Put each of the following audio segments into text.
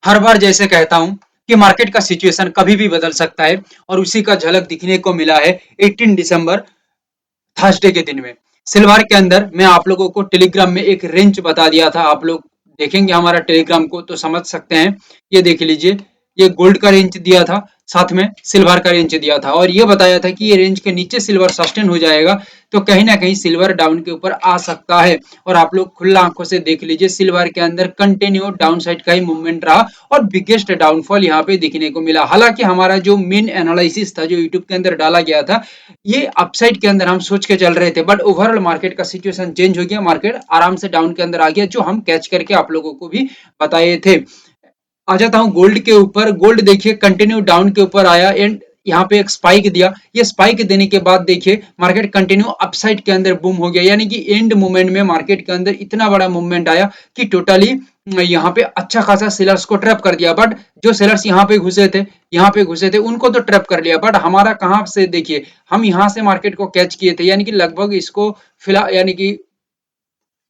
हर बार जैसे कहता हूं कि मार्केट का सिचुएशन कभी भी बदल सकता है और उसी का झलक दिखने को मिला है 18 दिसंबर थर्सडे के दिन में। सिल्वर के अंदर मैं आप लोगों को टेलीग्राम में एक रेंज बता दिया था, आप लोग देखेंगे हमारा टेलीग्राम को तो समझ सकते हैं। ये देख लीजिए, ये गोल्ड का रेंज दिया था, साथ में सिल्वर का रेंज दिया था और ये बताया था कि ये रेंज के नीचे सिल्वर सस्टेन हो जाएगा तो कहीं ना कहीं सिल्वर डाउन के ऊपर आ सकता है। और आप लोग खुला आंखों से देख लीजिए, सिल्वर के अंदर कंटिन्यू डाउन साइड का ही मूवमेंट रहा और बिगेस्ट डाउनफॉल यहाँ पे दिखने को मिला। हालांकि हमारा जो मेन एनालिसिस था जो यूट्यूब के अंदर डाला गया था, ये अपसाइड के अंदर हम सोच के चल रहे थे, बट ओवरऑल मार्केट का सिचुएशन चेंज हो गया, मार्केट आराम से डाउन के अंदर आ गया, जो हम कैच करके आप लोगों को भी बताए थे। आ जाता हूँ गोल्ड के ऊपर। गोल्ड देखिए कंटिन्यू डाउन के ऊपर आया एंड यहाँ पे एक स्पाइक दिया। ये स्पाइक देने के बाद देखिए मार्केट कंटिन्यू अपसाइड के अंदर बूम हो गया, यानी कि एंड मूवमेंट में मार्केट के अंदर इतना बड़ा मूवमेंट आया कि टोटली यहाँ पे अच्छा खासा सेलर्स को ट्रैप कर दिया। बट जो सेलर्स यहाँ पे घुसे थे उनको तो ट्रैप कर लिया, बट हमारा कहाँ से देखिए, हम यहाँ से मार्केट को कैच किए थे, यानी कि लगभग इसको फिलहाल यानी कि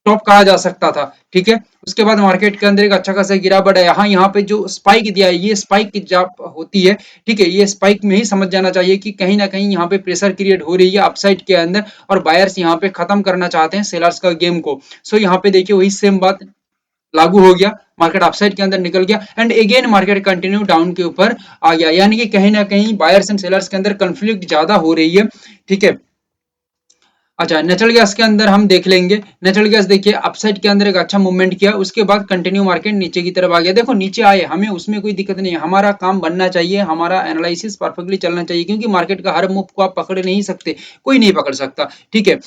टॉप कहा जा सकता था। ठीक है, उसके बाद मार्केट के अंदर एक अच्छा खासा गिरावट है। यहाँ पे जो स्पाइक दिया है, ये स्पाइक जब होती है, ठीक है, ये स्पाइक में ही समझ जाना चाहिए कि कहीं ना कहीं यहाँ पे प्रेशर क्रिएट हो रही है अपसाइड के अंदर और बायर्स यहाँ पे खत्म करना चाहते हैं सेलर्स का गेम को। सो यहाँ पे देखिए वही सेम बात लागू हो गया, मार्केट अपसाइड के अंदर निकल गया and again market continue down के ऊपर आ गया, यानी कि कहीं ना कहीं बायर्स एंड सेलर्स के अंदर कंफ्लिक्ट ज्यादा हो रही है। ठीक है, अच्छा, नेचुरल गैस के अंदर हम देख लेंगे। नेचुरल गैस देखिए अपसाइड के अंदर एक अच्छा मूवमेंट किया, उसके बाद कंटिन्यू मार्केट नीचे की तरफ आ गया। देखो नीचे आए, हमें उसमें कोई दिक्कत नहीं है, हमारा काम बनना चाहिए, हमारा एनालिसिस परफेक्टली चलना चाहिए, क्योंकि मार्केट का हर मूव को आप पकड़ नहीं सकते, कोई नहीं पकड़ सकता। ठीक है,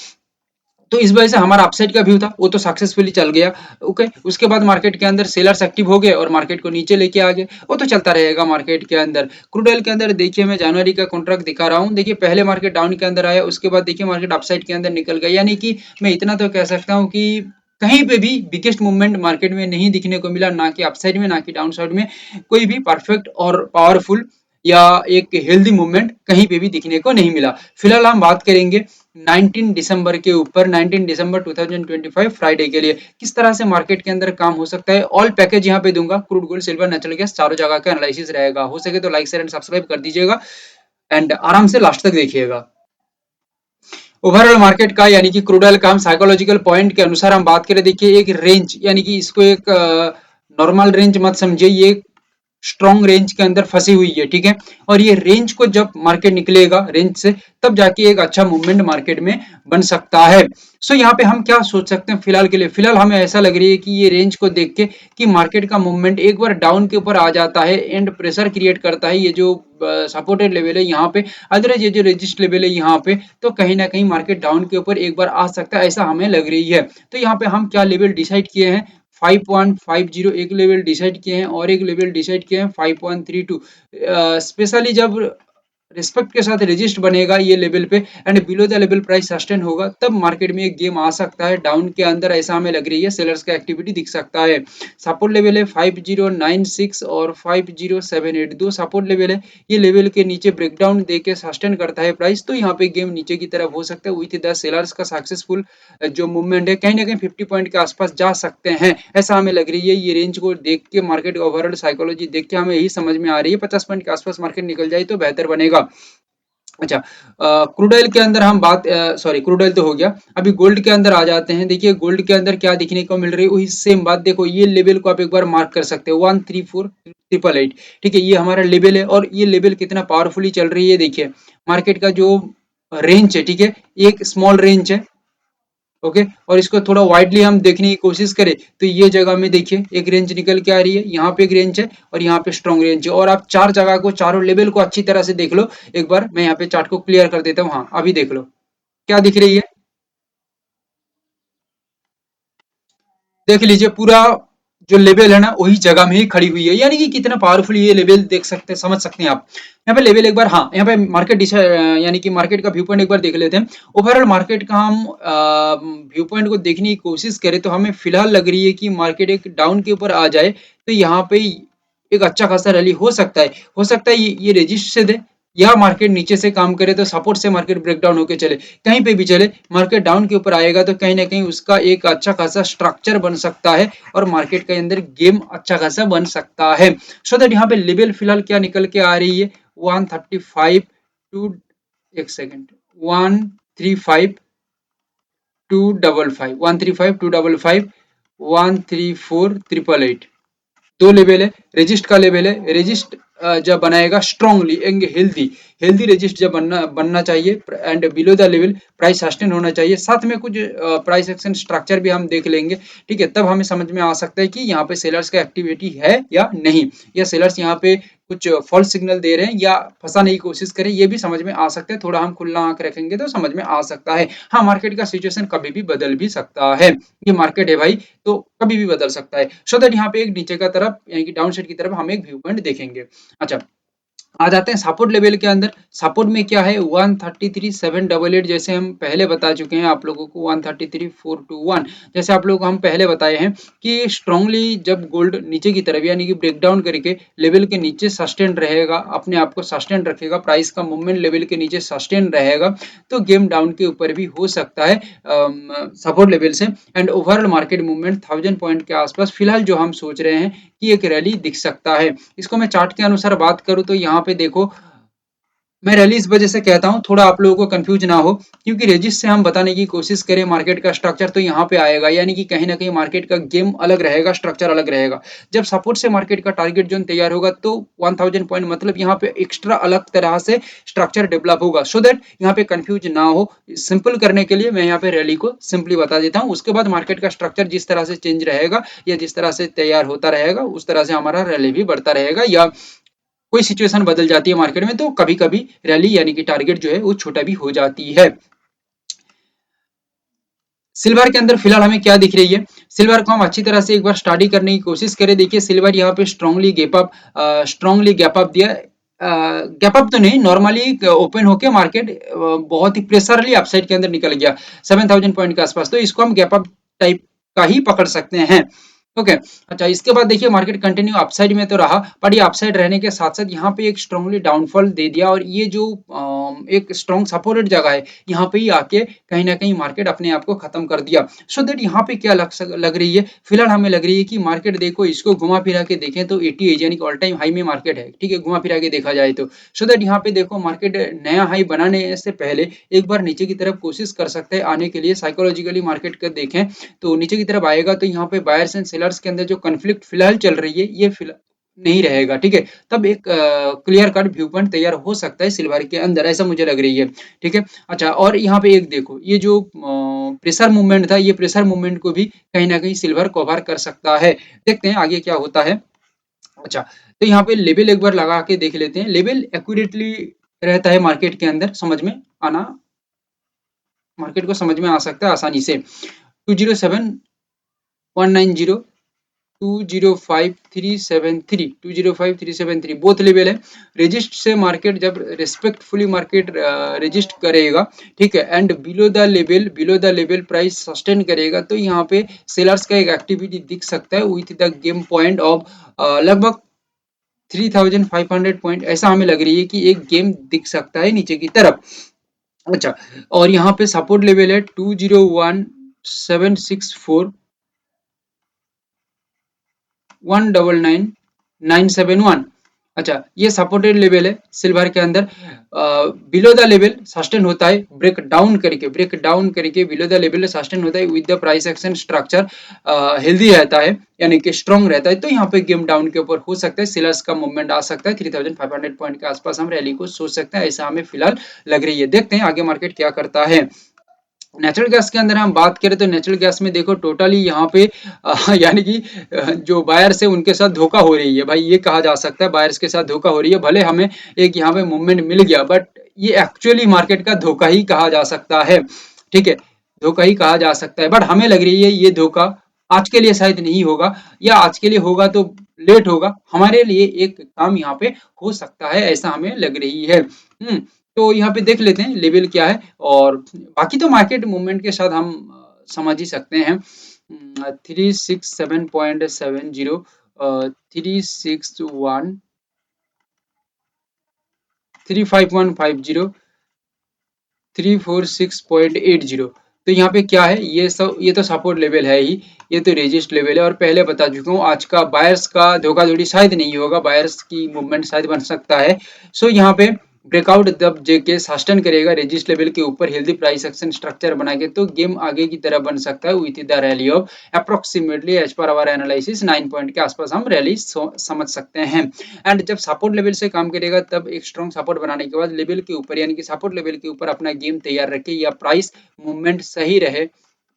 तो इस वजह से हमारा अपसाइड का व्यू था वो तो सक्सेसफुली चल गया। ओके, उसके बाद मार्केट के अंदर सेलर्स एक्टिव हो गए और मार्केट को नीचे लेके आ गए, वो तो चलता रहेगा मार्केट के अंदर। क्रूड ऑयल के अंदर देखिए मैं जनवरी का कॉन्ट्रैक्ट दिखा रहा हूँ, देखिए पहले मार्केट डाउन के अंदर आया, उसके बाद देखिए मार्केट अपसाइड के अंदर निकल गया, यानी कि मैं इतना तो कह सकता हूँ कि कहीं पे भी बिगेस्ट मूवमेंट मार्केट में नहीं दिखने को मिला, ना कि अपसाइड में ना कि डाउन साइड में, कोई भी परफेक्ट और पावरफुल या एक हेल्दी मूवमेंट कहीं पे भी दिखने को नहीं मिला। फिलहाल हम बात करेंगे 19 दिसंबर के ऊपर, 19 दिसंबर 2025 फ्राइडे के लिए किस तरह से मार्केट के अंदर काम हो सकता है। ऑल पैकेज यहाँ पे दूंगा, crude gold silver natural gas चारों जगह का एनालिसिस रहेगा। हो सके तो लाइक शेयर एंड सब्सक्राइब कर दीजिएगा एंड आराम से लास्ट तक देखिएगा। ओवरऑल मार्केट का यानी कि क्रूड ऑयल का हम साइकोलॉजिकल पॉइंट के अनुसार हम बात करें, देखिए एक रेंज, यानी कि इसको एक नॉर्मल रेंज मत समझिए, ये स्ट्रॉन्ग रेंज के अंदर फंसी हुई है। ठीक है, और ये रेंज को जब मार्केट निकलेगा रेंज से, तब जाके एक अच्छा मूवमेंट मार्केट में बन सकता है। सो यहाँ पे हम क्या सोच सकते हैं फिलहाल के लिए, फिलहाल हमें ऐसा लग रही है कि ये रेंज को देख के कि मार्केट का मूवमेंट एक बार डाउन के ऊपर आ जाता है एंड प्रेशर क्रिएट करता है, ये जो सपोर्टेड लेवल है यहाँ पे, अदरवाइज ये जो रेजिस्ट लेवल है यहाँ पे, तो कहीं ना कहीं मार्केट डाउन के ऊपर एक बार आ सकता है, ऐसा हमें लग रही है। तो यहाँ पे हम क्या लेवल डिसाइड किए हैं, 5.50 एक लेवल डिसाइड किए हैं और एक लेवल डिसाइड किए हैं 5.32। स्पेशली जब रिस्पेक्ट के साथ रजिस्ट बनेगा ये लेवल पे and below the level price sustain होगा, तब मार्केट में एक गेम आ सकता है डाउन के अंदर, ऐसा हमें लग रही है, सेलर्स का एक्टिविटी दिख सकता है। सपोर्ट लेवल है 5096 और 5078, दो सपोर्ट लेवल है, ये लेवल के नीचे ब्रेकडाउन देके सस्टेन करता है प्राइस, तो यहाँ पे गेम नीचे की तरफ हो सकता है विथ द सेलर्स का सक्सेसफुल जो मूवमेंट है, कहीं ना कहीं 50 पॉइंट के आसपास जा सकते हैं, ऐसा हमें लग रही है। ये रेंज को देख के, मार्केट ओवरऑल साइकोलॉजी देख के हमें यही समझ में आ रही है, 50 पॉइंट के आसपास मार्केट निकल जाए तो बेहतर बनेगा। अच्छा, क्रूड ऑयल के अंदर हम बात, सॉरी क्रूड ऑयल तो हो गया, अभी गोल्ड के अंदर आ जाते हैं। देखिए गोल्ड के अंदर क्या दिखने को मिल रही है, वही सेम बात, देखो ये लेवल को आप एक बार मार्क कर सकते हो, 134,888। ठीक है, ये हमारा लेवल है और ये लेवल कितना पावरफुली चल रही है, देखिए मार्केट का जो रेंज है, ठीक है, एक स्मॉल रेंज है। ओके, और इसको थोड़ा वाइडली हम देखने की कोशिश करें तो ये जगह में देखिए एक रेंज निकल के आ रही है, यहाँ पे एक रेंज है और यहाँ पे स्ट्रॉन्ग रेंज है, और आप चार जगह को, चारों लेवल को अच्छी तरह से देख लो। एक बार मैं यहाँ पे चार्ट को क्लियर कर देता हूँ, हाँ अभी देख लो क्या दिख रही है, देख लीजिए पूरा जो लेवल है ना वही जगह में ही खड़ी हुई है, यानी कि कितना पावरफुल ये लेवल देख सकते हैं, समझ सकते हैं आप। यहाँ पे लेवल एक बार, हाँ यहाँ पे मार्केट यानी कि मार्केट का व्यू पॉइंट एक बार देख लेते हैं। ओवरऑल मार्केट का हम व्यू पॉइंट को देखने की कोशिश करें तो हमें फिलहाल लग रही है कि मार्केट एक डाउन के ऊपर आ जाए तो यहाँ पे एक अच्छा खासा रैली हो सकता है, ये रेजिस्ट से दे या मार्केट नीचे से काम करे तो सपोर्ट से मार्केट ब्रेकडाउन होकर चले, कहीं पे भी चले, मार्केट डाउन के ऊपर आएगा तो कहीं ना कहीं उसका एक अच्छा खासा स्ट्रक्चर बन सकता है और मार्केट के अंदर गेम अच्छा खासा बन सकता है। सो दैट यहाँ पे लेवल फिलहाल क्या निकल के आ रही है, 135 टू, एक सेकेंड, 135 255, 135 255, 134 888, दो लेवल है, रेजिस्ट का लेवल है। रेजिस्ट जब बनाएगा strongly and healthy, healthy resist जब बनना चाहिए and below the level price sustain होना चाहिए। साथ में कुछ प्राइस एक्शन स्ट्रक्चर भी हम देख लेंगे, ठीक है, तब हमें समझ में आ सकता है कि यहाँ पे सेलर्स का एक्टिविटी है या नहीं, या सेलर्स यहाँ पे कुछ फॉल्स सिग्नल दे रहे हैं या फंसाने की कोशिश करें, ये भी समझ में आ सकता है। थोड़ा हम खुला आंख रखेंगे तो समझ में आ सकता है। हाँ, मार्केट का सिचुएशन कभी भी बदल भी सकता है, ये मार्केट है भाई, तो कभी भी बदल सकता है। सो दैट यहाँ पे एक नीचे का तरफ यानी कि डाउन साइड की तरफ हम एक व्यू पॉइंट देखेंगे। अच्छा, आ जाते हैं सपोर्ट लेवल के अंदर। सपोर्ट में क्या है, 133,788, जैसे हम पहले बता चुके हैं आप लोगों को, 133,421, जैसे आप लोगों को हम पहले बताए हैं कि स्ट्रांगली जब गोल्ड नीचे की तरफ यानी कि ब्रेकडाउन करके लेवल के नीचे सस्टेन रहेगा, अपने आप को सस्टेन रखेगा, प्राइस का मूवमेंट लेवल के नीचे सस्टेन रहेगा, तो गेम डाउन के ऊपर भी हो सकता है सपोर्ट लेवल से। And overall market movement 1000 point के आसपास फिलहाल जो हम सोच रहे हैं कि एक रैली दिख सकता है। इसको मैं चार्ट के अनुसार बात करूं तो यहाँ पे देखो, मैं रैली इस वजह से कहता हूँ थोड़ा आप लोगों को कंफ्यूज ना हो, क्योंकि रेजिस्ट से हम बताने की कोशिश करें मार्केट का स्ट्रक्चर तो यहाँ पे आएगा, यानी कि कहीं ना कहीं मार्केट का गेम अलग रहेगा, स्ट्रक्चर अलग रहेगा। जब सपोर्ट से मार्केट का टारगेट जोन तैयार होगा तो 1000 पॉइंट मतलब यहाँ पे एक्स्ट्रा अलग तरह से स्ट्रक्चर डेवलप होगा, सो दैट यहाँ पे कंफ्यूज ना हो। सिंपल करने के लिए मैं यहाँ पे रैली को सिंपली बता देता हूँ, उसके बाद मार्केट का स्ट्रक्चर जिस तरह से चेंज रहेगा या जिस तरह से तैयार होता रहेगा उस तरह से हमारा रैली भी बढ़ता रहेगा, या कोई सिचुएशन बदल जाती है मार्केट में तो कभी कभी रैली यानी कि टारगेट जो है वो छोटा भी हो जाती है। सिल्वर के अंदर फिलहाल हमें क्या दिख रही है, सिल्वर को हम अच्छी तरह से एक बार स्टडी करने की कोशिश करें। देखिए सिल्वर यहाँ पे स्ट्रांगली गैप अप दिया, गैप अप तो नहीं, नॉर्मली ओपन होके मार्केट बहुत ही प्रेशरली अपसाइड के अंदर निकल गया 7000 पॉइंट के आसपास, तो इसको हम गैप अप टाइप का ही पकड़ सकते हैं। ओके, अच्छा, इसके बाद देखिए मार्केट कंटिन्यू अपसाइड में तो रहा, पर ये अपसाइड रहने के साथ साथ यहाँ पे एक स्ट्रांगली डाउनफॉल दे दिया, और ये जो एक स्ट्रॉन्ग सपोर्टेड जगह है यहाँ पे ही आके कहीं ना कहीं मार्केट अपने आप को खत्म कर दिया। सो दैट यहाँ पे क्या लग रही है, फिलहाल हमें लग रही है कि मार्केट देखो इसको घुमा फिरा के देखें तो 80 यानी कि ऑल टाइम हाई में मार्केट है, ठीक है, घुमा फिरा के देखा जाए तो। सो दैट यहाँ पे देखो मार्केट नया हाई बनाने से पहले एक बार नीचे की तरफ कोशिश कर सकते हैं आने के लिए। साइकोलॉजिकली मार्केट का देखें तो नीचे की तरफ आएगा तो यहाँ पे बायर्स एंड सेलर्स के अंदर जो कन्फ्लिक्ट फिलहाल चल रही है ये फिलहाल नहीं रहेगा, ठीक है, तब एक क्लियर कट व्यू पॉइंट तैयार हो सकता है सिल्वर के अंदर, ऐसा मुझे लग रही है, ठीक है। अच्छा, और यहाँ पे एक देखो ये जो प्रेशर मूवमेंट था, ये प्रेशर मूवमेंट को भी कहीं ना कहीं सिल्वर कवर कर सकता है। देखते हैं आगे क्या होता है। अच्छा, तो यहाँ पे लेवल एक बार लगा के देख लेते हैं, लेवल एक्यूरेटली रहता है मार्केट के अंदर, समझ में आना, मार्केट को समझ में आ सकता है आसानी से। 207 190, 205 373 बोथ लेवल है। रेजिस्ट से मार्केट जब रिस्पेक्टफुली मार्केट रेजिस्ट करेगा, ठीक है, and below the level price sustain करेगा तो यहाँ पे सेलर्स का एक एक्टिविटी दिख सकता है with the game point of लगभग 3500 पॉइंट, ऐसा हमें लग रही है कि एक गेम दिख सकता है नीचे की तरफ। अच्छा, और यहाँ पे सपोर्ट लेवल है 201 764 199 971। अच्छा, ये सपोर्टेड लेवल है सिल्वर के अंदर। बिलो द लेवल सस्टेन होता है ब्रेक डाउन करके बिलो द लेवल सस्टेन होता है with the price action structure healthy रहता है यानी कि स्ट्रॉन्ग रहता है, तो यहाँ पे गेम डाउन के ऊपर हो सकता है, सेलर्स का मूवमेंट आ सकता है, 3500 पॉइंट के आसपास हम रैली को सोच सकते हैं, ऐसा हमें फिलहाल लग रही है। देखते हैं आगे मार्केट क्या करता है। नेचुरल गैस के अंदर हम बात करें तो नेचुरल गैस में देखो टोटली यहाँ पे यानी कि जो बायर्स है उनके साथ धोखा हो रही है भाई, ये कहा जा सकता है बायर्स के साथ धोखा हो रही है। भले हमें एक यहाँ पे मूवमेंट मिल गया बट ये एक्चुअली मार्केट का धोखा ही कहा जा सकता है, ठीक है, धोखा ही कहा जा सकता है, बट हमें लग रही है ये धोखा आज के लिए शायद नहीं होगा, या आज के लिए होगा तो लेट होगा, हमारे लिए एक काम यहाँ पे हो सकता है, ऐसा हमें लग रही है। तो यहाँ पे देख लेते हैं लेवल क्या है, और बाकी तो मार्केट मूवमेंट के साथ हम समझ ही सकते हैं। 367.70, 361, 35150 346.80। तो यहाँ पे क्या है, ये तो सपोर्ट लेवल है ही, ये तो रेजिस्ट लेवल है, और पहले बता चुका हूँ आज का बायर्स का धोखाधड़ी शायद नहीं होगा, बायर्स की मूवमेंट शायद बन सकता है। सो यहाँ पे ब्रेकआउट जब जेके सस्टेन करेगा रेजिस्ट लेवल के ऊपर हेल्दी प्राइस एक्शन स्ट्रक्चर बना के, तो गेम आगे की तरह बन सकता है with the rally of approximately as per our analysis 9 point के आसपास हम रैली समझ सकते हैं। एंड जब सपोर्ट लेवल से काम करेगा तब एक स्ट्रॉन्ग सपोर्ट बनाने के बाद लेवल के ऊपर यानी कि सपोर्ट लेवल के ऊपर अपना गेम तैयार रखे, या प्राइस मूवमेंट सही रहे,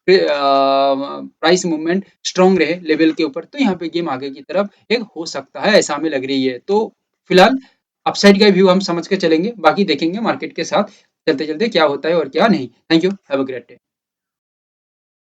प्राइस मूवमेंट स्ट्रॉन्ग रहे लेवल के ऊपर, तो यहाँ पे गेम आगे की तरफ एक हो सकता है, ऐसा हमें लग रही है। तो फिलहाल अपसाइड का व्यू हम समझ के चलेंगे, बाकी देखेंगे मार्केट के साथ चलते चलते क्या होता है और क्या नहीं। Thank you, have a great day.